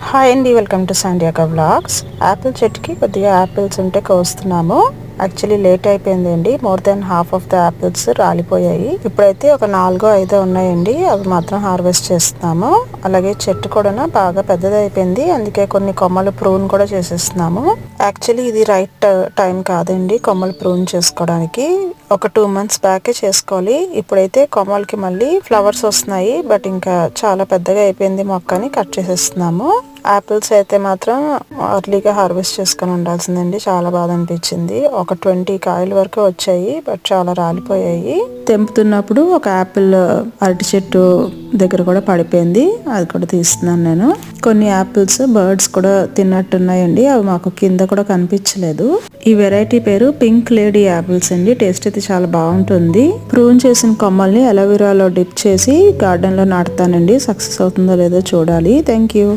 Hi అండి, welcome to సాండియాకా vlogs. Apple చెట్టుకి కొద్దిగా యాపిల్స్ ఉంటే కోస్తున్నాము. యాక్చువల్లీ లేట్ అయిపోయిందండి. More than half of the apples రాలిపోయాయి. ఇప్పుడైతే ఒక 4-5 ఉన్నాయండి. అవి మాత్రం హార్వెస్ట్ చేస్తున్నాము. అలాగే చెట్టు కూడా బాగా పెద్దది అయిపోయింది. అందుకే కొన్ని కొమ్మలు ప్రూన్ కూడా చేసేస్తున్నాము. యాక్చువల్లీ ఇది రైట్ టైం కాదండి కొమ్మలు ప్రూన్ చేసుకోవడానికి. ఒక 2 months బ్యాకే చేసుకోవాలి. ఇప్పుడైతే కొమ్మలకి మళ్ళీ ఫ్లవర్స్ వస్తున్నాయి. బట్ ఇంకా చాలా పెద్దగా అయిపోయింది మొక్కని కట్ చేసేస్తున్నాము. యాపిల్స్ అయితే మాత్రం అర్లీగా హార్వెస్ట్ చేసుకుని ఉండాల్సిందండి. చాలా బాధ అనిపించింది. ఒక 20 కాయల వరకు వచ్చాయి, బట్ చాలా రాలిపోయాయి. తెంపుతున్నప్పుడు ఒక యాపిల్ అరటి చెట్టు దగ్గర కూడా పడిపోయింది. అది కూడా తీస్తున్నాను నేను. కొన్ని యాపిల్స్ బర్డ్స్ కూడా తిన్నట్టున్నాయండి. అవి మాకు కింద కూడా కనిపించలేదు. ఈ వెరైటీ పేరు పింక్ లేడీ యాపిల్స్ అండి. టేస్ట్ అయితే చాలా బాగుంటుంది. ప్రూన్ చేసిన కొమ్మల్ని అలోవెరాలో డిప్ చేసి గార్డెన్ లో నాటుతానండి. సక్సెస్ అవుతుందో లేదో చూడాలి. Thank you.